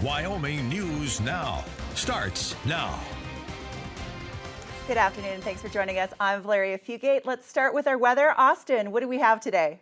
Wyoming News Now starts now. Good afternoon, and thanks for joining us. I'm Valeria Fugate. Let's start with our weather. Austin, what do we have today?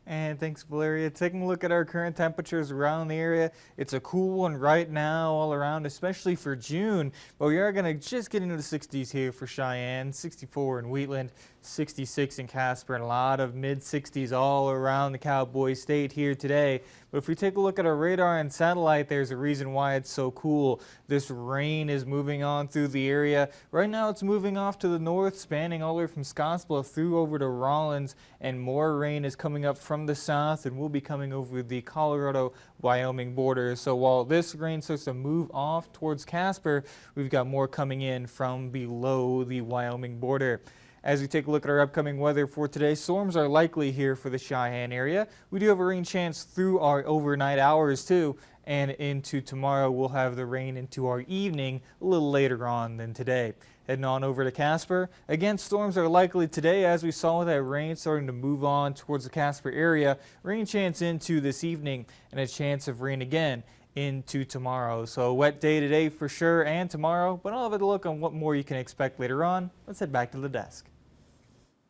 And thanks, Valeria. Taking a look at our current temperatures around the area, it's a cool one right now all around, especially for June. But we are going to just get into the 60s here for Cheyenne, 64 in Wheatland, 66 in Casper, and a lot of mid-60s all around the Cowboy State here today. But if we take a look at our radar and satellite, there's a reason why it's so cool. This rain is moving on through the area. Right now it's moving off to the north, spanning all the way from Scottsbluff through over to Rollins, and more rain is coming up from the south and will be coming over the Colorado-Wyoming border. So while this rain starts to move off towards Casper, we've got more coming in from below the Wyoming border. As we take a look at our upcoming weather for today, storms are likely here for the Cheyenne area. We do have a rain chance through our overnight hours too, and into tomorrow we'll have the rain into our evening a little later on than today. Heading on over to Casper, again storms are likely today as we saw that rain starting to move on towards the Casper area. Rain chance into this evening and a chance of rain again into tomorrow. So a wet day today for sure and tomorrow, but I'll have a look on what more you can expect later on. Let's head back to the desk.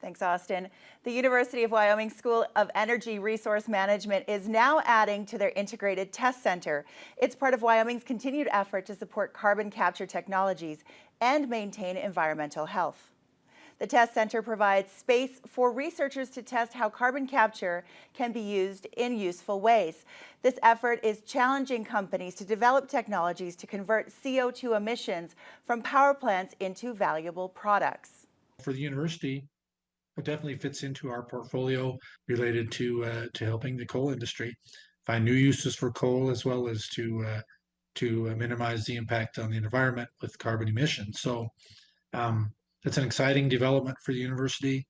Thanks, Austin. The University of Wyoming School of Energy Resource Management is now adding to their integrated test center. It's part of Wyoming's continued effort to support carbon capture technologies and maintain environmental health. The test center provides space for researchers to test how carbon capture can be used in useful ways. This effort is challenging companies to develop technologies to convert CO2 emissions from power plants into valuable products. For the university, it definitely fits into our portfolio related to helping the coal industry find new uses for coal, as well as to minimize the impact on the environment with carbon emissions. So it's an exciting development for the university,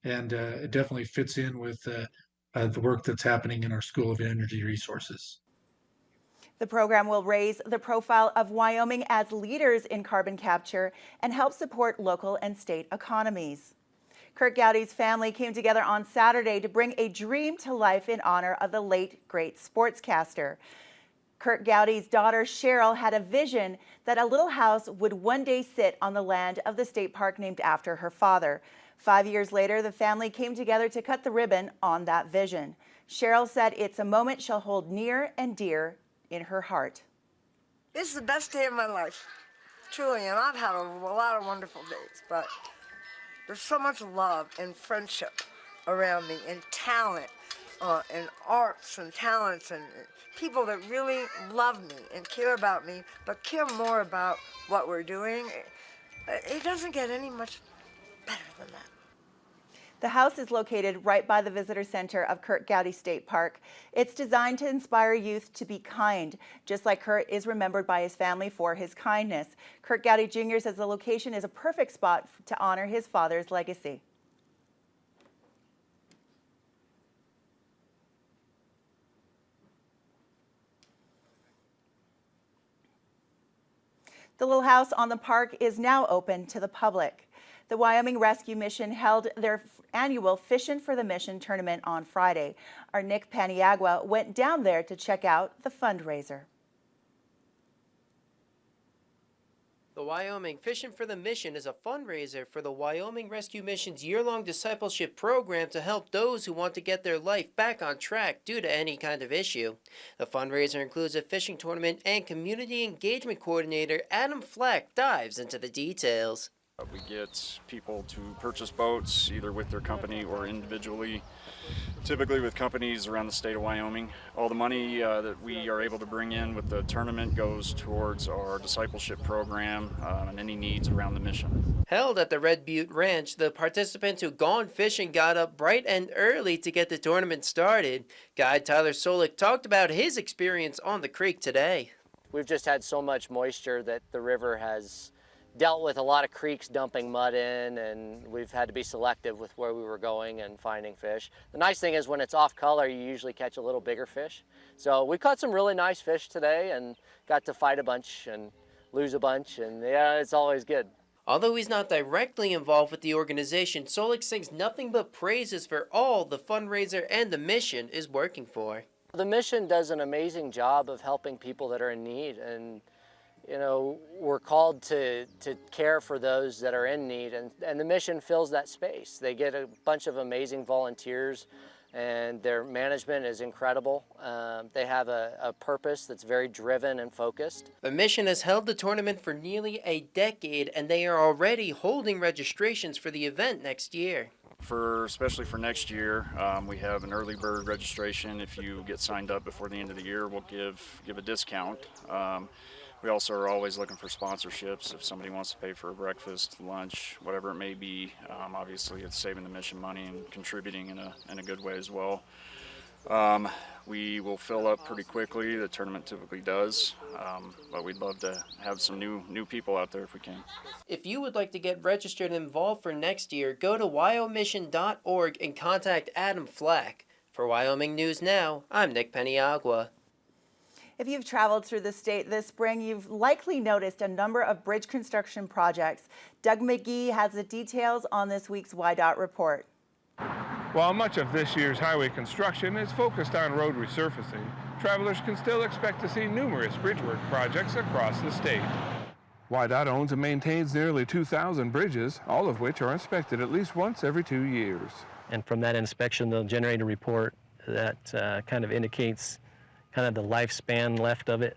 and it definitely fits in with the work that's happening in our School of Energy Resources. The program will raise the profile of Wyoming as leaders in carbon capture and help support local and state economies. Kurt Gowdy's family came together on Saturday to bring a dream to life in honor of the late, great sportscaster. Kurt Gowdy's daughter Cheryl had a vision that a little house would one day sit on the land of the state park named after her father. 5 years later, the family came together to cut the ribbon on that vision. Cheryl said it's a moment she'll hold near and dear in her heart. This is the best day of my life, truly, and I've had a lot of wonderful days, but there's so much love and friendship around me, and talent, and arts and talents, and people that really love me and care about me, but care more about what we're doing. It doesn't get any much better than that. The house is located right by the visitor center of Kurt Gowdy State Park. It's designed to inspire youth to be kind, just like Kurt is remembered by his family for his kindness. Kurt Gowdy Jr. says the location is a perfect spot to honor his father's legacy. The little house on the park is now open to the public. The Wyoming Rescue Mission held their annual Fishin' for the Mission tournament on Friday. Our Nick Paniagua went down there to check out the fundraiser. The Wyoming Fishin' for the Mission is a fundraiser for the Wyoming Rescue Mission's year-long discipleship program to help those who want to get their life back on track due to any kind of issue. The fundraiser includes a fishing tournament, and community engagement coordinator Adam Fleck dives into the details. We get people to purchase boats either with their company or individually, typically with companies around the state of Wyoming. All the money that we are able to bring in with the tournament goes towards our discipleship program and any needs around the mission. Held at the Red Butte Ranch, the participants who gone fishing got up bright and early to get the tournament started. Guide Tyler Solik talked about his experience on the creek today. We've just had so much moisture that the river has dealt with a lot of creeks dumping mud in, and we've had to be selective with where we were going and finding fish. The nice thing is when it's off color, you usually catch a little bigger fish. So we caught some really nice fish today and got to fight a bunch and lose a bunch, and yeah, it's always good. Although he's not directly involved with the organization, Solik sings nothing but praises for all the fundraiser and the mission is working for. The mission does an amazing job of helping people that are in need, and we're called to care for those that are in need, and the mission fills that space. They get a bunch of amazing volunteers, and their management is incredible. They have a purpose that's very driven and focused. The mission has held the tournament for nearly a decade, and they are already holding registrations for the event next year. Especially for next year, we have an early bird registration. If you get signed up before the end of the year, we'll give a discount. We also are always looking for sponsorships. If somebody wants to pay for a breakfast, lunch, whatever it may be, obviously it's saving the mission money and contributing in a good way as well. We will fill up pretty quickly. The tournament typically does, but we'd love to have some new people out there if we can. If you would like to get registered and involved for next year, go to wyomission.org and contact Adam Flack. For Wyoming News Now, I'm Nick Peniagua. If you've traveled through the state this spring, you've likely noticed a number of bridge construction projects. Doug McGee has the details on this week's WYDOT report. While much of this year's highway construction is focused on road resurfacing, travelers can still expect to see numerous bridge work projects across the state. WYDOT owns and maintains nearly 2,000 bridges, all of which are inspected at least once every 2 years. And from that inspection, they'll generate a report that kind of indicates kind of the lifespan left of it.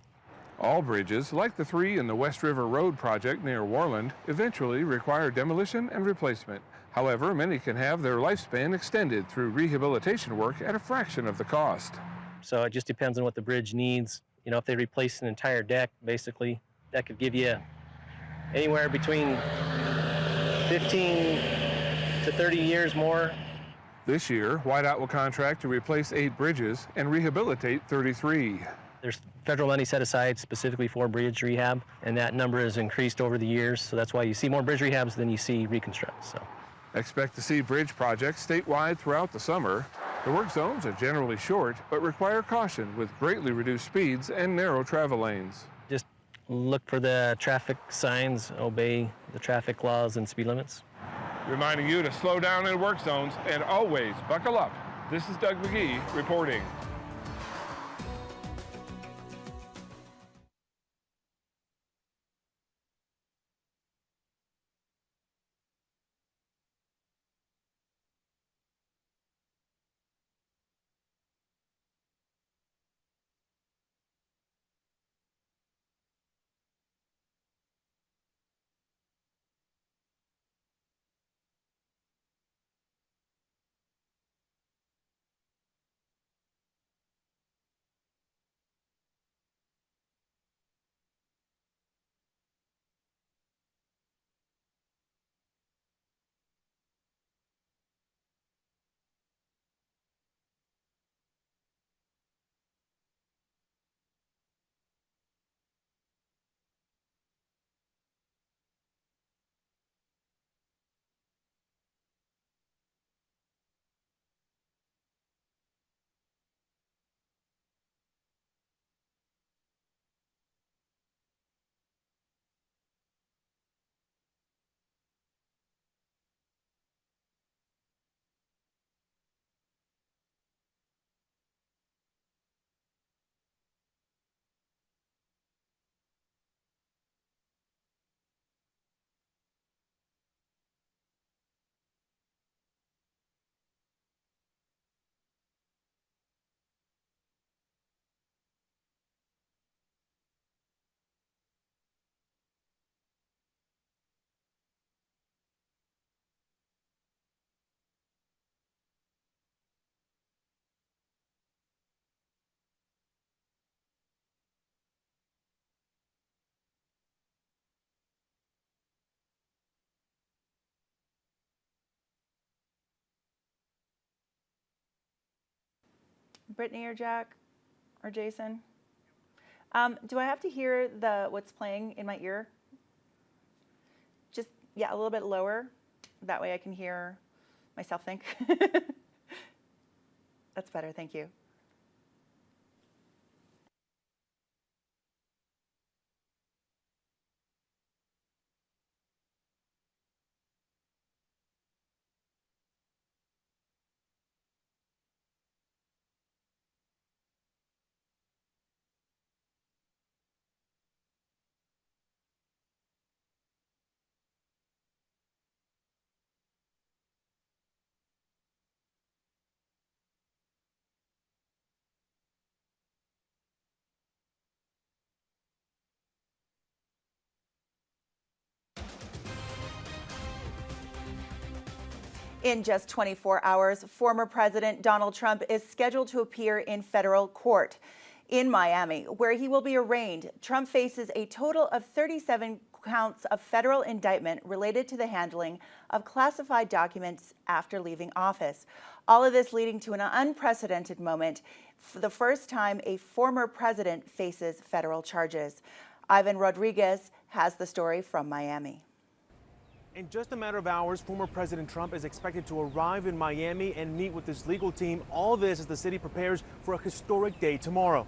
All bridges, like the 3 in the West River Road project near Warland, eventually require demolition and replacement. However, many can have their lifespan extended through rehabilitation work at a fraction of the cost. So it just depends on what the bridge needs. If they replace an entire deck, basically, that could give you anywhere between 15 to 30 years more. This year, WYDOT will contract to replace 8 bridges and rehabilitate 33. There's federal money set aside specifically for bridge rehab, and that number has increased over the years, so that's why you see more bridge rehabs than you see reconstructs. So. Expect to see bridge projects statewide throughout the summer. The work zones are generally short, but require caution with greatly reduced speeds and narrow travel lanes. Just look for the traffic signs, obey the traffic laws and speed limits. Reminding you to slow down in work zones and always buckle up. This is Doug McGee reporting. Brittany or Jack or Jason? Do I have to hear what's playing in my ear? Just, yeah, a little bit lower. That way I can hear myself think. That's better, thank you. In just 24 hours, former President Donald Trump is scheduled to appear in federal court in Miami, where he will be arraigned. Trump faces a total of 37 counts of federal indictment related to the handling of classified documents after leaving office. All of this leading to an unprecedented moment, for the first time a former president faces federal charges. Ivan Rodriguez has the story from Miami. In just a matter of hours, former President Trump is expected to arrive in Miami and meet with his legal team. All this as the city prepares for a historic day tomorrow.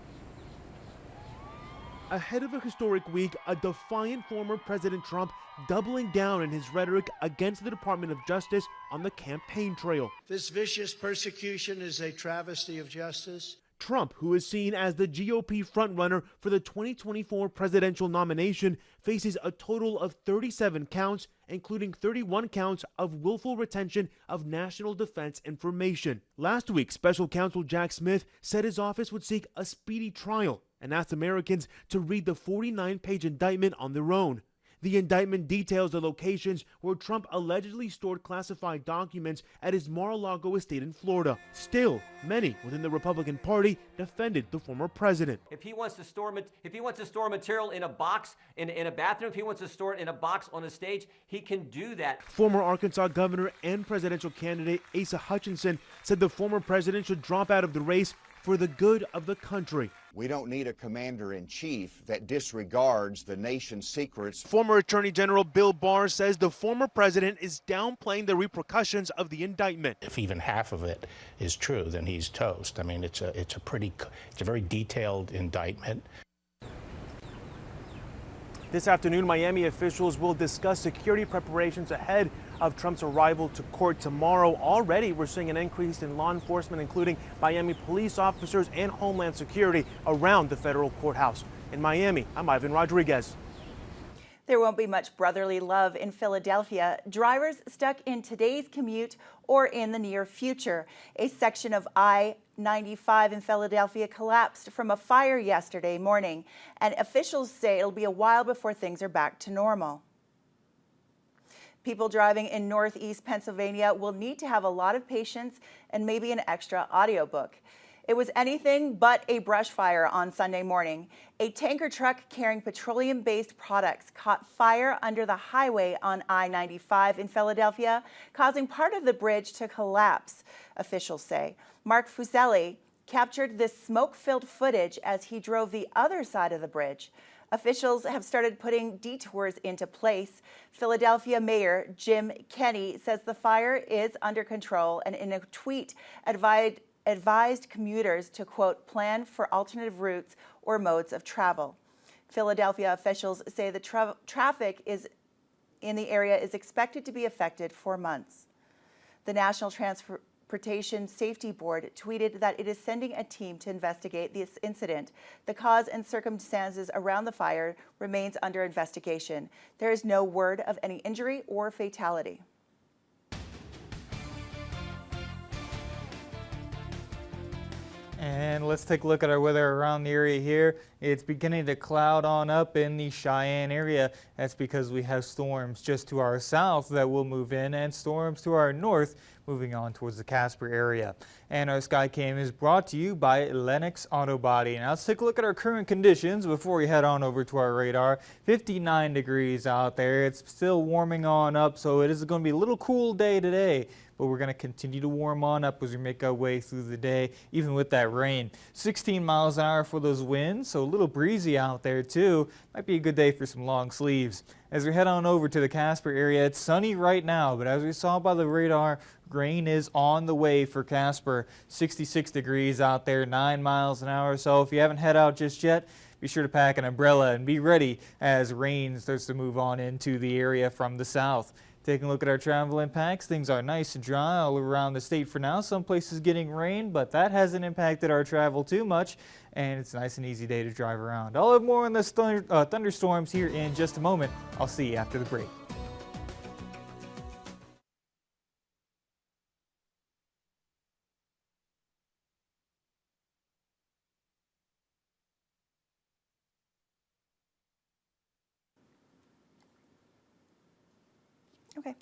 Ahead of a historic week, a defiant former President Trump doubling down in his rhetoric against the Department of Justice on the campaign trail. This vicious persecution is a travesty of justice. Trump, who is seen as the GOP frontrunner for the 2024 presidential nomination, faces a total of 37 counts, including 31 counts of willful retention of national defense information. Last week, special counsel Jack Smith said his office would seek a speedy trial and asked Americans to read the 49-page indictment on their own. The indictment details the locations where Trump allegedly stored classified documents at his Mar-a-Lago estate in Florida. Still, many within the Republican Party defended the former president. If he wants to store material in a box in a bathroom, if he wants to store it in a box on a stage, he can do that. Former Arkansas governor and presidential candidate Asa Hutchinson said the former president should drop out of the race for the good of the country. We don't need a commander-in-chief that disregards the nation's secrets. Former Attorney General Bill Barr says the former president is downplaying the repercussions of the indictment. If even half of it is true, then he's toast. I mean, it's a very detailed indictment. This afternoon, Miami officials will discuss security preparations ahead of Trump's arrival to court tomorrow. Already, we're seeing an increase in law enforcement, including Miami police officers and Homeland Security around the federal courthouse. In Miami, I'm Ivan Rodriguez. There won't be much brotherly love in Philadelphia. Drivers stuck in today's commute or in the near future. A section of I-95 in Philadelphia collapsed from a fire yesterday morning, and officials say it'll be a while before things are back to normal. People driving in Northeast Pennsylvania will need to have a lot of patience and maybe an extra audiobook. It was anything but a brush fire on Sunday morning. A tanker truck carrying petroleum-based products caught fire under the highway on I-95 in Philadelphia, causing part of the bridge to collapse, officials say. Mark Fuseli captured this smoke-filled footage as he drove the other side of the bridge. Officials have started putting detours into place. Philadelphia Mayor Jim Kenney says the fire is under control, and in a tweet advised commuters to, quote, plan for alternative routes or modes of travel. Philadelphia officials say the traffic in the area is expected to be affected for months. The National Transportation Safety Board tweeted that it is sending a team to investigate this incident. The cause and circumstances around the fire remains under investigation. There is no word of any injury or fatality. And let's take a look at our weather around the area here. It's beginning to cloud on up in the Cheyenne area. That's because we have storms just to our south that will move in and storms to our north moving on towards the Casper area. And our Skycam is brought to you by Lennox Auto Body. Now let's take a look at our current conditions before we head on over to our radar. 59 degrees out there. It's still warming on up, so it is going to be a little cool day today. But we're going to continue to warm on up as we make our way through the day, even with that rain. 16 miles an hour for those winds, so a little breezy out there too. Might be a good day for some long sleeves. As we head on over to the Casper area, it's sunny right now, but as we saw by the radar, rain is on the way for Casper. 66 degrees out there, 9 miles an hour. So if you haven't head out just yet, be sure to pack an umbrella and be ready as rain starts to move on into the area from the south. Taking a look at our travel impacts, things are nice and dry all around the state for now. Some places getting rain, but that hasn't impacted our travel too much, and it's a nice and easy day to drive around. I'll have more on the thunderstorms here in just a moment. I'll see you after the break. Okay.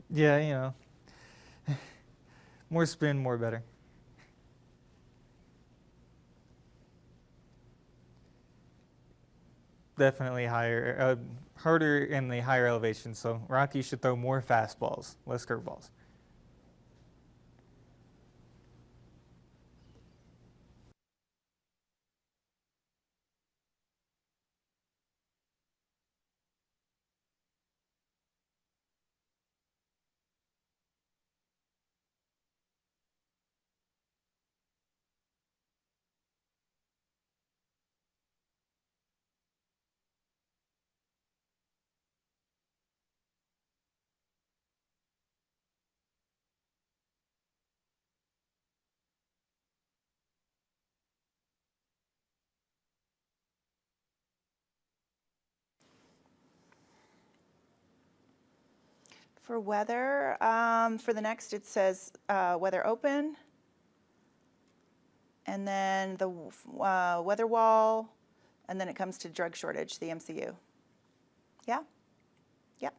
Yeah, you know, more spin, more better. Definitely higher, harder in the higher elevations. So Rocky should throw more fastballs, less curveballs. For weather, for the next it says weather open, and then the weather wall, and then it comes to drug shortage, the MCU. Yeah? Yep.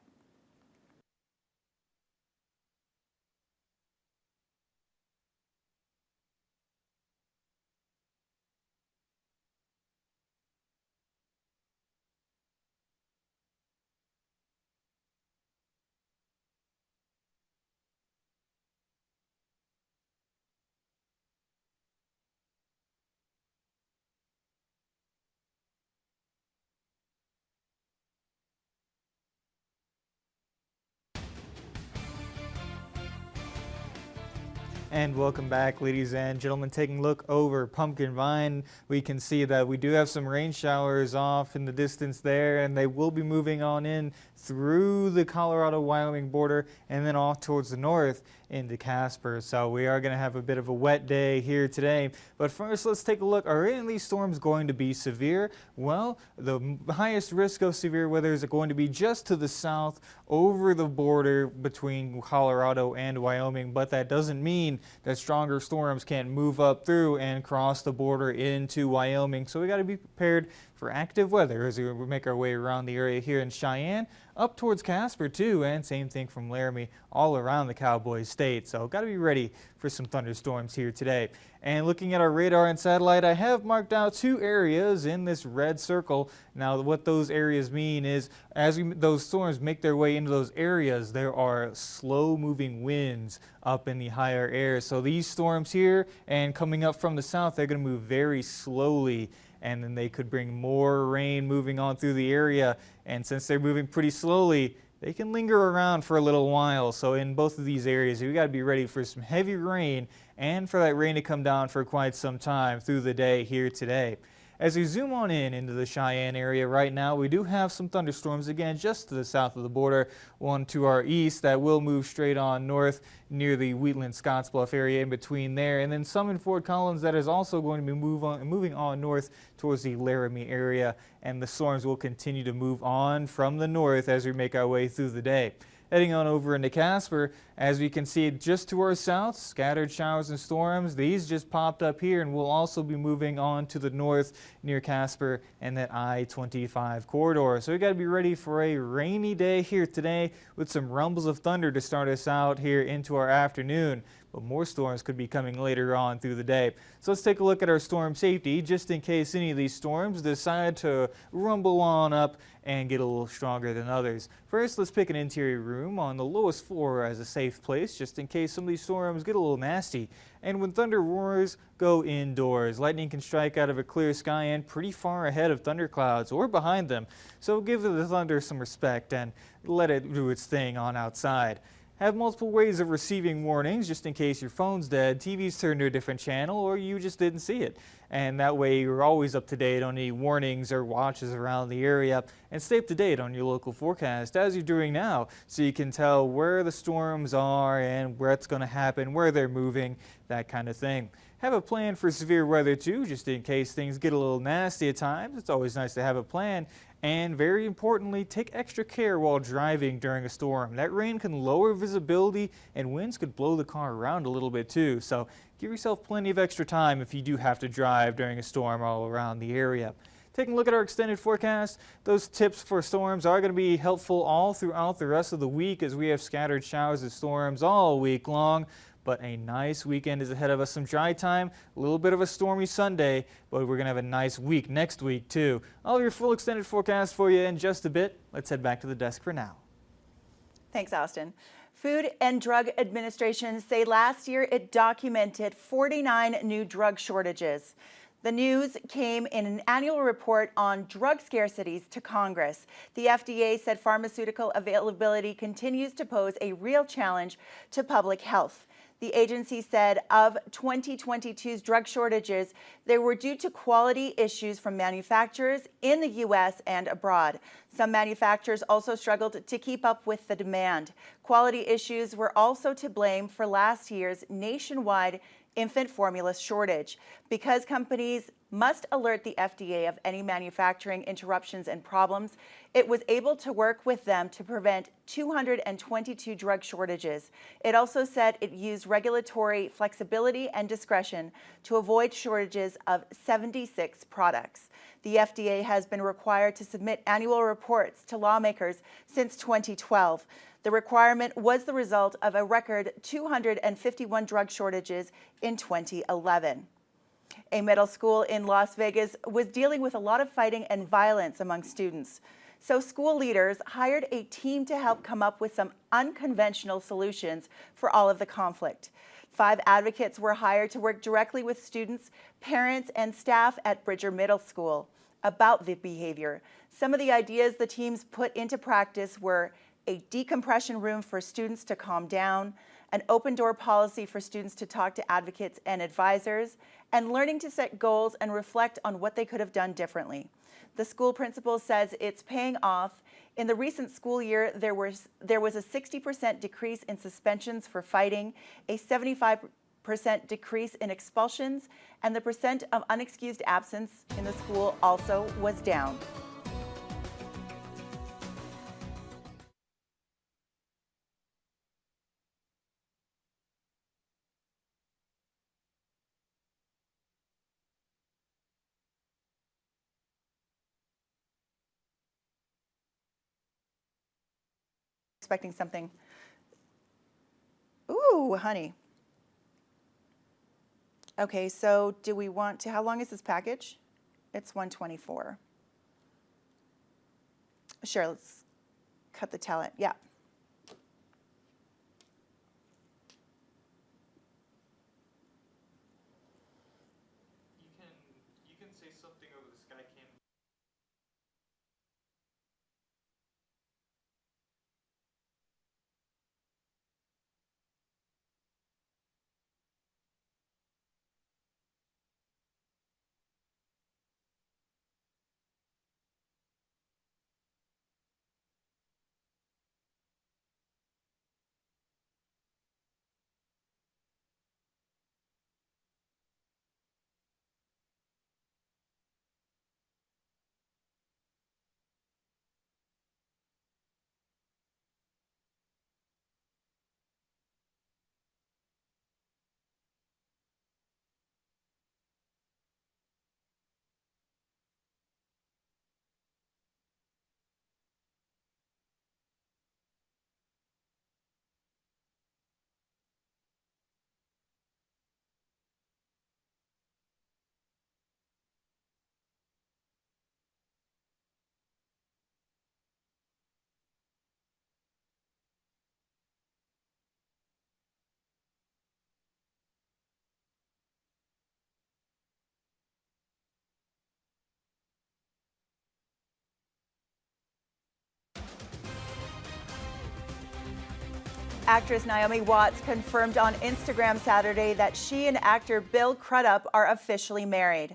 And welcome back, ladies and gentlemen. Taking a look over Pumpkin Vine, we can see that we do have some rain showers off in the distance there, and they will be moving on in through the Colorado-Wyoming border and then off towards the north into Casper. So we are going to have a bit of a wet day here today. But first, let's take a look. Are any of these storms going to be severe? Well, the highest risk of severe weather is going to be just to the south over the border between Colorado and Wyoming, but that doesn't mean that stronger storms can't move up through and cross the border into Wyoming. So we got to be prepared for active weather as we make our way around the area here in Cheyenne, up towards Casper too, and same thing from Laramie, all around the Cowboy State. So got to be ready for some thunderstorms here today. And looking at our radar and satellite, I have marked out 2 areas in this red circle. Now what those areas mean is as those storms make their way into those areas, there are slow moving winds up in the higher air. So these storms here and coming up from the south, they're going to move very slowly, and then they could bring more rain moving on through the area. And since they're moving pretty slowly, they can linger around for a little while. So in both of these areas, we got to be ready for some heavy rain and for that rain to come down for quite some time through the day here today. As we zoom on in into the Cheyenne area right now, we do have some thunderstorms again just to the south of the border, one to our east that will move straight on north near the Wheatland-Scottsbluff area in between there, and then some in Fort Collins that is also going to be moving on north towards the Laramie area, and the storms will continue to move on from the north as we make our way through the day. Heading on over into Casper, as we can see just to our south, scattered showers and storms. These just popped up here and will also be moving on to the north near Casper and that I-25 corridor. So we got to be ready for a rainy day here today with some rumbles of thunder to start us out here into our afternoon. But more storms could be coming later on through the day. So let's take a look at our storm safety just in case any of these storms decide to rumble on up and get a little stronger than others. First, let's pick an interior room on the lowest floor as a safe place just in case some of these storms get a little nasty. And when thunder roars, go indoors. Lightning can strike out of a clear sky and pretty far ahead of thunderclouds or behind them. So give the thunder some respect and let it do its thing on outside. Have multiple ways of receiving warnings just in case your phone's dead, TV's turned to a different channel, or you just didn't see it. And that way you're always up to date on any warnings or watches around the area, and stay up to date on your local forecast as you're doing now so you can tell where the storms are and what's going to happen, where they're moving, that kind of thing. Have a plan for severe weather too, just in case things get a little nasty at times. It's always nice to have a plan. And very importantly, take extra care while driving during a storm. That rain can lower visibility and winds could blow the car around a little bit too. So give yourself plenty of extra time if you do have to drive during a storm all around the area. Taking a look at our extended forecast, those tips for storms are going to be helpful all throughout the rest of the week as we have scattered showers and storms all week long. But a nice weekend is ahead of us. Some dry time, a little bit of a stormy Sunday, but we're going to have a nice week next week too. I'll have your full extended forecast for you in just a bit. Let's head back to the desk for now. Thanks, Austin. Food and Drug Administration say last year it documented 49 new drug shortages. The news came in an annual report on drug scarcities to Congress. The FDA said pharmaceutical availability continues to pose a real challenge to public health. The agency said of 2022's drug shortages, they were due to quality issues from manufacturers in the U.S. and abroad. Some manufacturers also struggled to keep up with the demand. Quality issues were also to blame for last year's nationwide infant formula shortage. Because companies must alert the FDA of any manufacturing interruptions and problems, it was able to work with them to prevent 222 drug shortages. It also said it used regulatory flexibility and discretion to avoid shortages of 76 products. The FDA has been required to submit annual reports to lawmakers since 2012. The requirement was the result of a record 251 drug shortages in 2011. A middle school in Las Vegas was dealing with a lot of fighting and violence among students. So school leaders hired a team to help come up with some unconventional solutions for all of the conflict. 5 advocates were hired to work directly with students, parents, and staff at Bridger Middle School about the behavior. Some of the ideas the teams put into practice were a decompression room for students to calm down, an open door policy for students to talk to advocates and advisors, and learning to set goals and reflect on what they could have done differently. The school principal says it's paying off. In the recent school year, there was a 60% decrease in suspensions for fighting, a 75% decrease in expulsions, and the percent of unexcused absence in the school also was down. Expecting something. Ooh, honey. Okay, so do we want to, how long is this package? It's $124. Sure, let's cut the talent. Yeah. You can say something over the Skycam. Actress Naomi Watts confirmed on Instagram Saturday that she and actor Bill Crudup are officially married.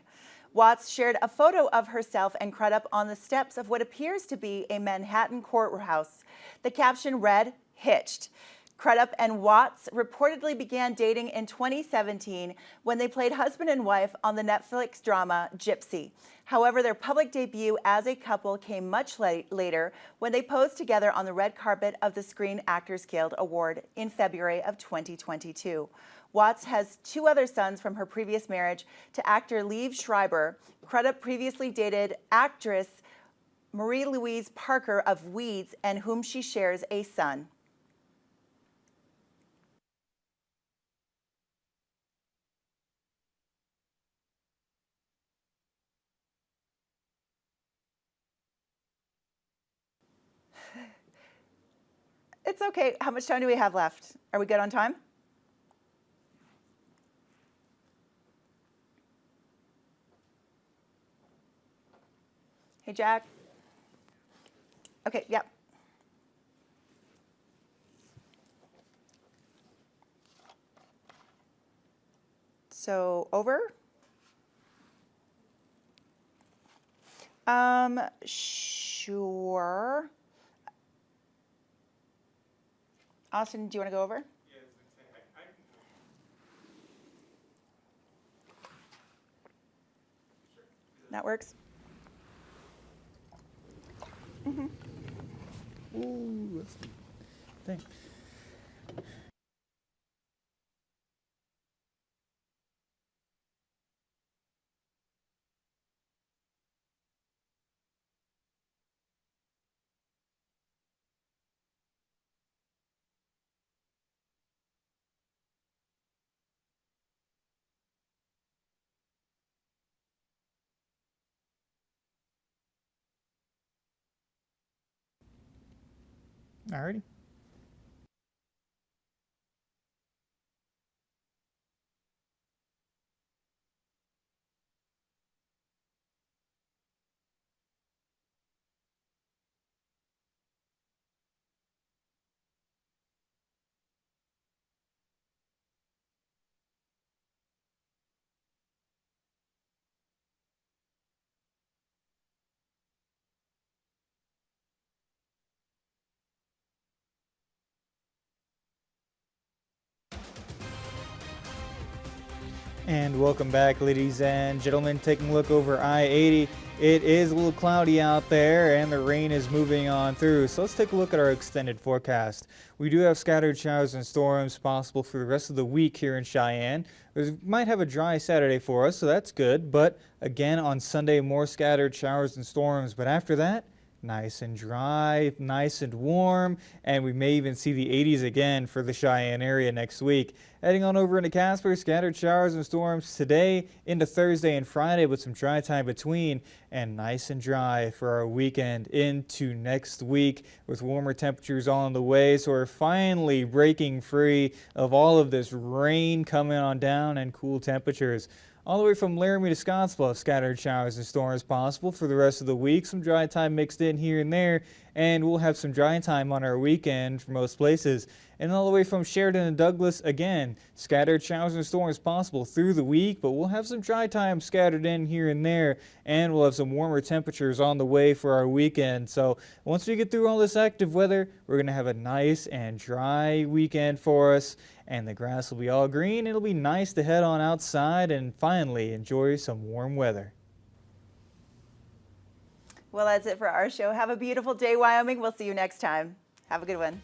Watts shared a photo of herself and Crudup on the steps of what appears to be a Manhattan courthouse. The caption read, "Hitched." Crudup and Watts reportedly began dating in 2017 when they played husband and wife on the Netflix drama Gypsy. However, their public debut as a couple came much later when they posed together on the red carpet of the Screen Actors Guild Award in February of 2022. Watts has 2 other sons from her previous marriage to actor Liev Schreiber. Crudup previously dated actress Marie-Louise Parker of Weeds, and whom she shares a son. It's okay. How much time do we have left? Are we good on time? Hey, Jack. Okay, yep. So, over? Sure. Austin, do you want to go over? That works. Mm-hmm. Ooh, that's the thing. Alrighty. And welcome back, ladies and gentlemen. Taking a look over I-80. It is a little cloudy out there and the rain is moving on through. So let's take a look at our extended forecast. We do have scattered showers and storms possible for the rest of the week here in Cheyenne. We might have a dry Saturday for us, so that's good. But again, on Sunday, more scattered showers and storms. But after that, nice and dry, nice and warm, and we may even see the 80s again for the Cheyenne area next week. Heading on over into Casper, scattered showers and storms today into Thursday and Friday with some dry time between, and nice and dry for our weekend into next week with warmer temperatures on the way. So we're finally breaking free of all of this rain coming on down and cool temperatures. All the way from Laramie to Scottsbluff, scattered showers and storms possible for the rest of the week. Some dry time mixed in here and there, and we'll have some dry time on our weekend for most places. And all the way from Sheridan and Douglas, again, scattered showers and storms possible through the week, but we'll have some dry time scattered in here and there, and we'll have some warmer temperatures on the way for our weekend. So once we get through all this active weather, we're going to have a nice and dry weekend for us, and the grass will be all green. It'll be nice to head on outside and finally enjoy some warm weather. Well, that's it for our show. Have a beautiful day, Wyoming. We'll see you next time. Have a good one.